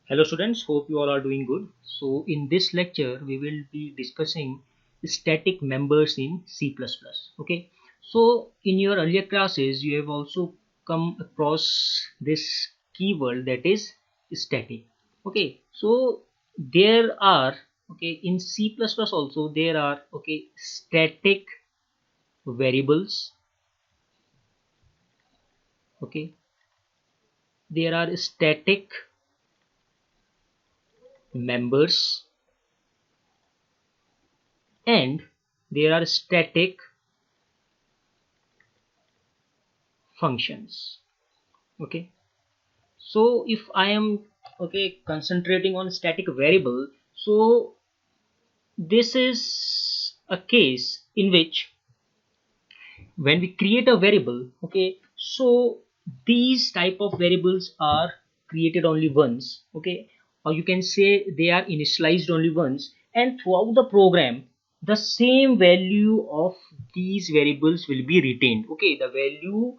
Hello students, hope you all are doing good. So in this lecture we will be discussing static members in C++. Okay. So in your earlier classes you have also come across this keyword, that is static. Okay. So there are, okay, in C++ also there are, okay, static variables. Okay. There are static members and there are static functions. Okay, so if I am, okay, concentrating on static variable, so this is a case in which when we create a variable, okay, so these type of variables are created only once, okay, or you can say they are initialized only once, and throughout the program the same value of these variables will be retained. Okay, the value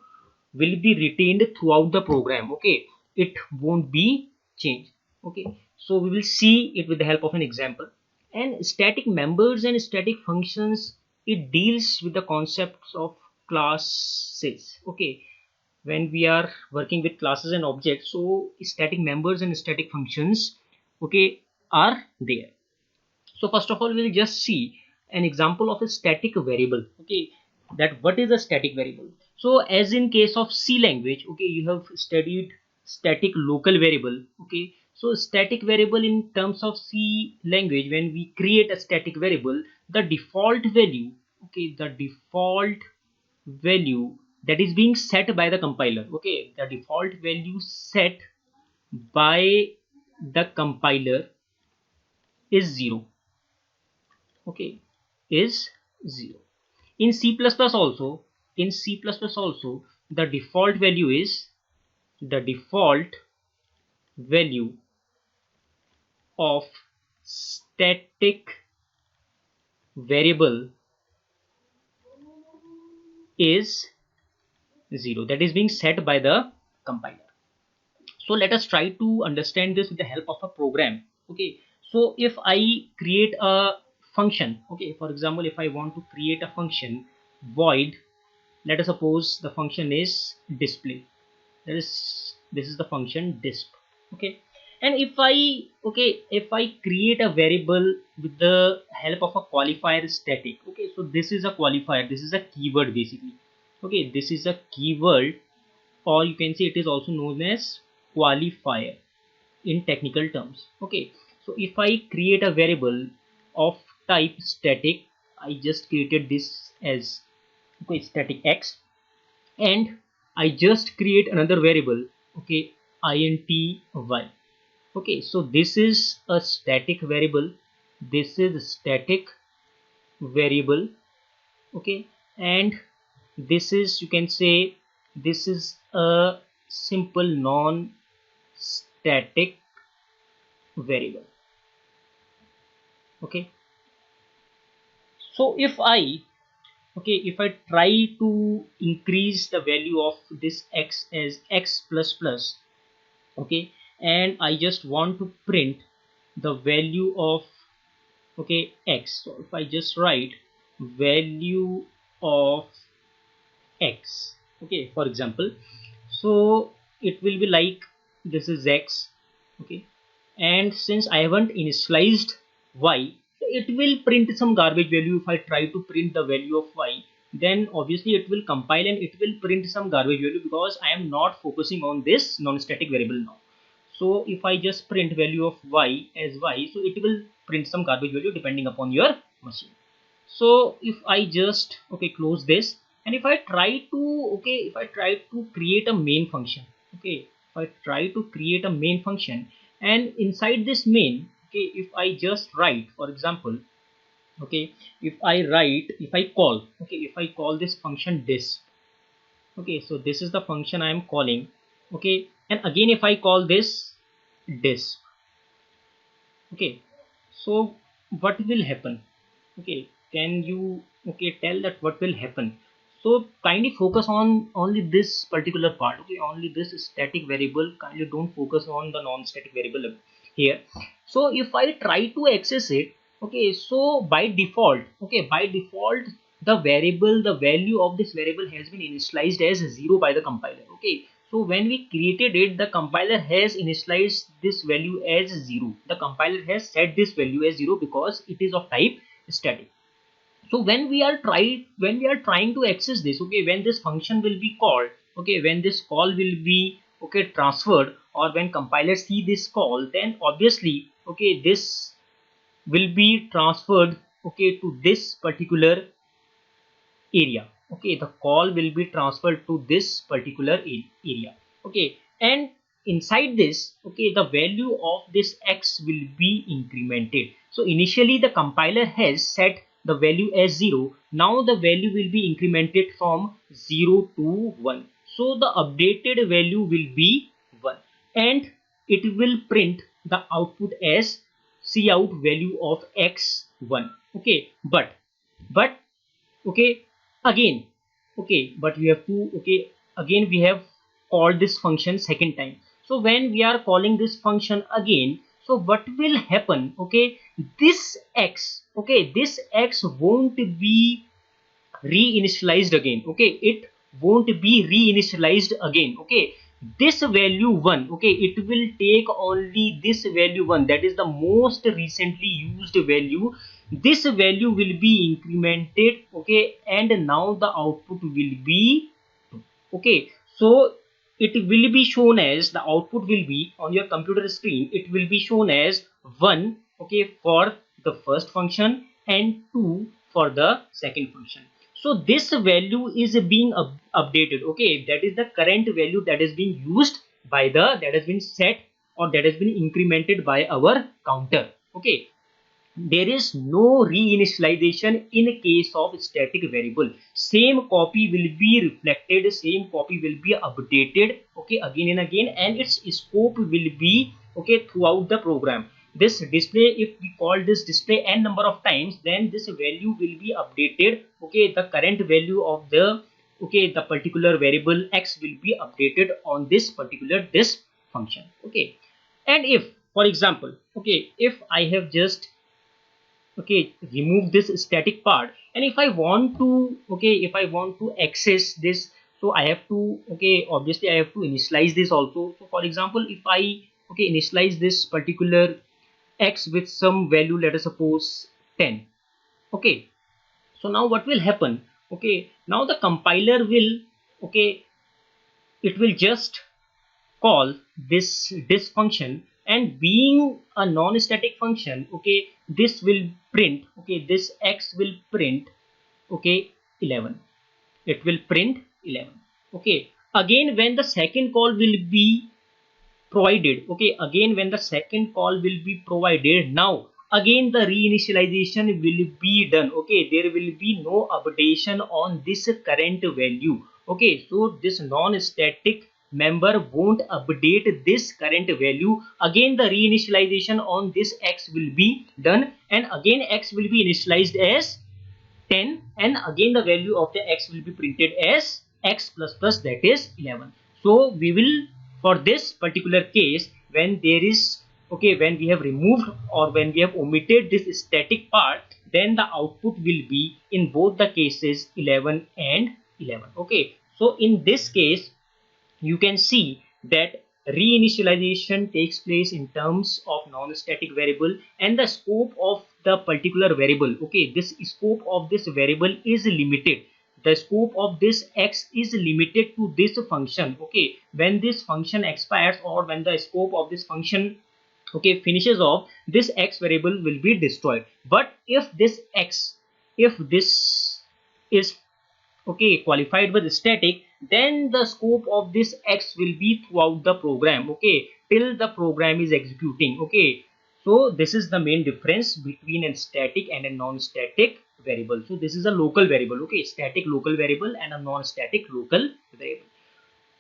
will be retained throughout the program. Okay, it won't be changed. Okay, so we will see it with the help of an example. And static members and static functions, it deals with the concepts of classes. Okay, when we are working with classes and objects, so static members and static functions, okay, are there. So first of all we'll just see an example of a static variable. Okay, that what is a static variable. So as in case of C language, okay, you have studied static local variable. Okay, so static variable in terms of C language, when we create a static variable, the default value, okay, the default value that is being set by the compiler, okay, the default value set by the compiler is 0. Okay, is 0. In C++ also, in C++ also, the default value is, the default value of static variable is 0, that is being set by the compiler. So let us try to understand this with the help of a program. Okay, so if I create a function, okay, for example, if I want to create a function void, let us suppose the function is display, that is, this is the function disp. Okay, and if I, okay, if I create a variable with the help of a qualifier static, okay, so this is a qualifier, this is a keyword basically. Okay, this is a keyword, or you can say it is also known as qualifier in technical terms. Okay, so if I create a variable of type static, I just created this as, okay, static x, and I just create another variable, okay, int y. Okay, so this is a static variable, this is a static variable. Okay, and this is, you can say, this is a simple non static variable. Okay, so if I, okay, if I try to increase the value of this x as x plus plus, okay, and I just want to print the value of, okay, x, so if I just write value of x, okay, for example, so it will be like, this is x, okay, and since I haven't initialized y, it will print some garbage value. If I try to print the value of y, then obviously it will compile and it will print some garbage value, because I am not focusing on this non-static variable now. So if I just print value of y as y, so it will print some garbage value depending upon your machine. So if I just, okay, close this, and if I try to, okay, if I try to create a main function, okay, if I try to create a main function, and inside this main, okay, if I just write, for example, okay, if I write, if I call, okay, if I call this function disp, okay, so this is the function I am calling. Okay, and again if I call this disp, okay, so what will happen? Okay, can you, okay, tell that what will happen? So kindly focus on only this particular part, okay, only this static variable. Kindly don't focus on the non-static variable here. So if I try to access it, okay, so by default, okay, by default the variable, the value of this variable has been initialized as 0 by the compiler, okay. So when we created it, the compiler has initialized this value as 0. The compiler has set this value as 0 because it is of type static. So when we are trying to access this, okay, when this function will be called, okay, when this call will be, okay, transferred, or when compilers see this call, then obviously, okay, this will be transferred, okay, to this particular area, okay, the call will be transferred to this particular area, okay, and inside this, okay, the value of this x will be incremented. So initially the compiler has set the value as 0. Now the value will be incremented from 0 to 1. So the updated value will be 1, and it will print the output as cout value of x1, okay. But okay, again, okay, but we have to, okay, again we have called this function second time. So when we are calling this function again, so what will happen, okay, this x, okay, this x won't be reinitialized again, okay, it won't be reinitialized again, okay. This value 1, okay, it will take only this value 1, that is the most recently used value. This value will be incremented, okay, and now the output will be 2, okay. So it will be shown as, the output will be on your computer screen, it will be shown as 1, okay, for the first function and 2 for the second function. So this value is being updated, okay, that is the current value that is being used by the, that has been set, or that has been incremented by our counter, okay. There is no reinitialization in case of static variable. Same copy will be reflected, same copy will be updated, okay, again and again, and its scope will be, okay, throughout the program. This display, if we call this display n number of times, then this value will be updated, okay, the current value of the, okay, the particular variable x will be updated on this particular this function, okay. And if, for example, okay, if I have just, okay, remove this static part, and if I want to, okay, if I want to access this, so I have to, okay, obviously I have to initialize this also. So for example, if I, okay, initialize this particular x with some value, let us suppose 10, okay. So now what will happen, okay, now the compiler will, okay, it will just call this function, and being a non-static function, okay, this will print, okay, this x will print, okay, 11, it will print 11, okay. Again when the second call will be provided, okay, again when the second call will be provided, now again the reinitialization will be done, okay, there will be no updation on this current value, okay. So this non-static member won't update this current value. Again the reinitialization on this x will be done, and again x will be initialized as 10, and again the value of the x will be printed as x plus plus, that is 11. So we will, for this particular case, when there is, okay, when we have removed or when we have omitted this static part, then the output will be in both the cases 11 and 11, okay. So in this case you can see that reinitialization takes place in terms of non-static variable, and the scope of the particular variable, okay, this scope of this variable is limited, the scope of this x is limited to this function, okay. When this function expires, or when the scope of this function, okay, finishes off, this x variable will be destroyed. But if this x, if this is, okay, qualified with static, then the scope of this x will be throughout the program, okay, till the program is executing, okay. So this is the main difference between a static and a non-static variable. So this is a local variable, okay, static local variable and a non-static local variable.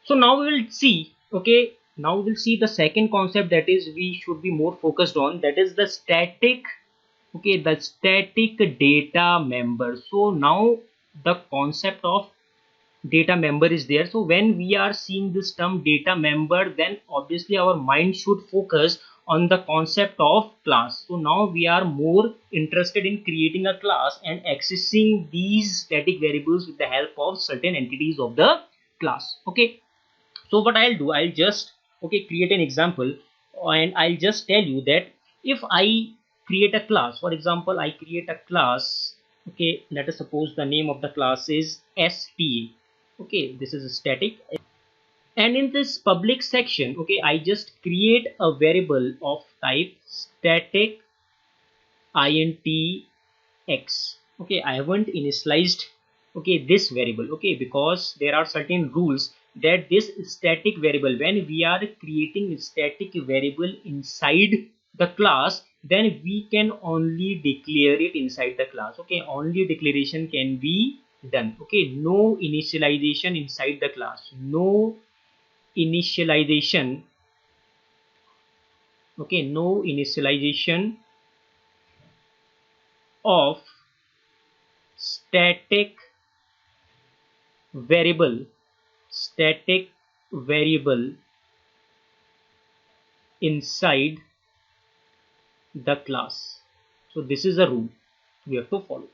So now we will see, okay, now we will see the second concept that is we should be more focused on, that is the static, okay, the static data member. So now the concept of data member is there. So when we are seeing this term data member, then obviously our mind should focus on the concept of class. So now we are more interested in creating a class and accessing these static variables with the help of certain entities of the class. Okay, so what I'll do, I'll just create an example, and I'll just tell you that if I create a class, for example, I create a class. Okay, let us suppose the name of the class is sta. Okay, this is a static, and in this public section, okay, I just create a variable of type static int x. Okay, I haven't initialized this variable, okay, because there are certain rules that this static variable, when we are creating a static variable inside the class, then we can only declare it inside the class. Okay, only declaration can be done. Okay, no initialization inside the class, no initialization. Okay, no initialization of static variable, static variable inside the class. So this is a rule we have to follow.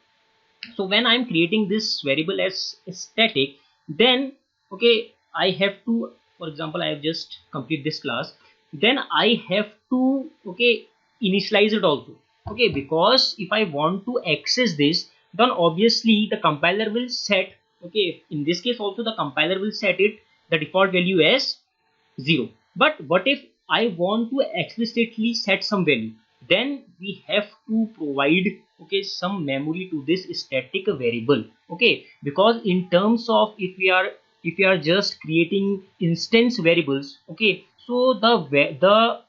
So when I'm creating this variable as static, then okay, I have to, for example, I have just complete this class, then I have to initialize it also. Okay, because if I want to access this, then obviously the compiler will set, okay, in this case also the compiler will set it the default value as 0. But what if I want to explicitly set some value? Then we have to provide some memory to this static variable. Okay, because in terms of if we are just creating instance variables, okay, so the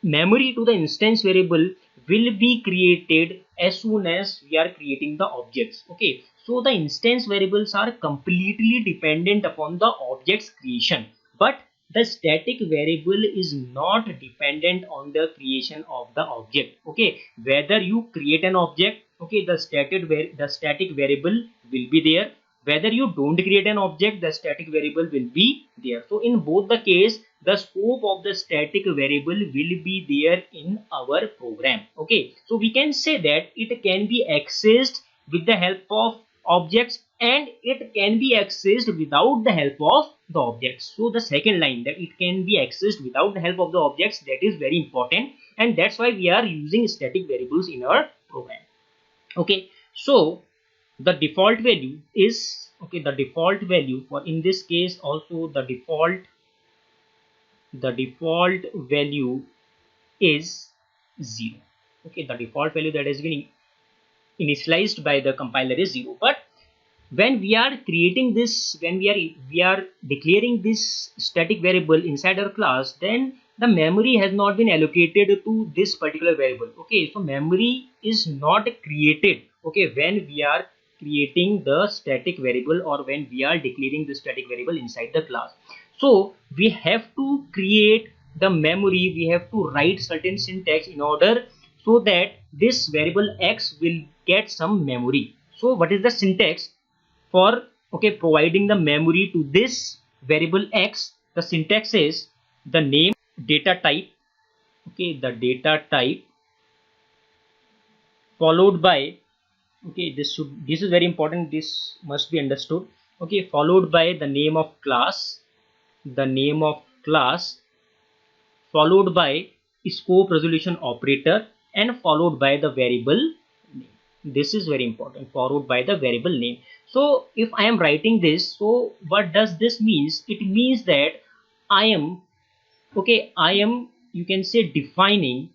memory to the instance variable will be created as soon as we are creating the objects. Okay, so the instance variables are completely dependent upon the object's creation, but the static variable is not dependent on the creation of the object. Okay, whether you create an object, okay, the static variable will be there. Whether you don't create an object, the static variable will be there. So in both the case, the scope of the static variable will be there in our program. Okay, so we can say that it can be accessed with the help of objects, and it can be accessed without the help of the objects. So the second line, that it can be accessed without the help of the objects, that is very important, and that's why we are using static variables in our program. Okay, so the default value is, okay, the default value for in this case also the default value is 0. Okay, the default value that has been initialized by the compiler is 0. But when we are creating this, when we are declaring this static variable inside our class, then the memory has not been allocated to this particular variable. Okay, so memory is not created, okay, when we are creating the static variable or when we are declaring the static variable inside the class. So we have to create the memory, we have to write certain syntax in order so that this variable x will get some memory. So what is the syntax for providing the memory to this variable x? The syntax is the name data type, okay, the data type followed by, okay, this is very important, this must be understood, okay, followed by the name of class, the name of class, followed by scope resolution operator, and followed by the variable name. This is very important, followed by the variable name. So if I am writing this, so what does this means? It means that I am you can say defining,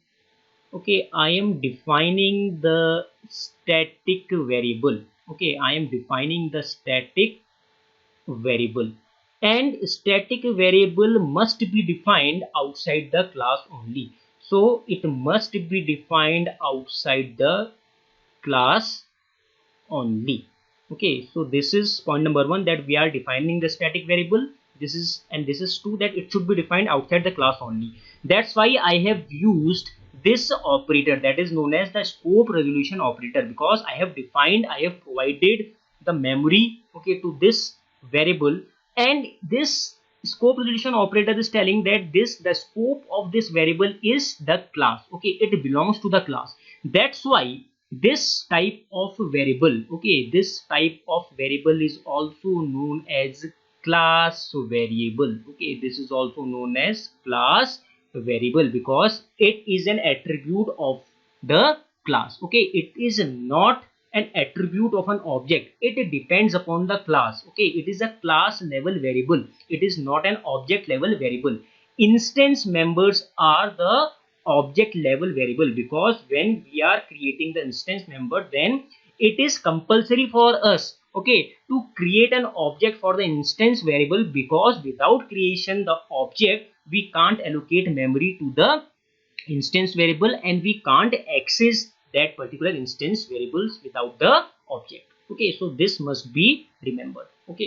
okay, I am defining the static variable. Okay, I am defining the static variable, and static variable must be defined outside the class only. So it must be defined outside the class only. Okay, so this is point number 1, that we are defining the static variable. This is 2, that it should be defined outside the class only. That's why I have used this operator that is known as the scope resolution operator, because I have provided the memory, okay, to this variable, and this scope resolution operator is telling that the scope of this variable is the class. Okay, it belongs to the class. That's why this type of variable, okay, this type of variable is also known as class variable. Okay, this is also known as class variable because it is an attribute of the class. Okay, it is not an attribute of an object. It depends upon the class. Okay, it is a class level variable. It is not an object level variable. Instance members are the object level variable, because when we are creating the instance member, then it is compulsory for us, okay, to create an object for the instance variable, because without creation the object, we can't allocate memory to the instance variable, and we can't access that particular instance variables without the object. Okay, so this must be remembered. Okay.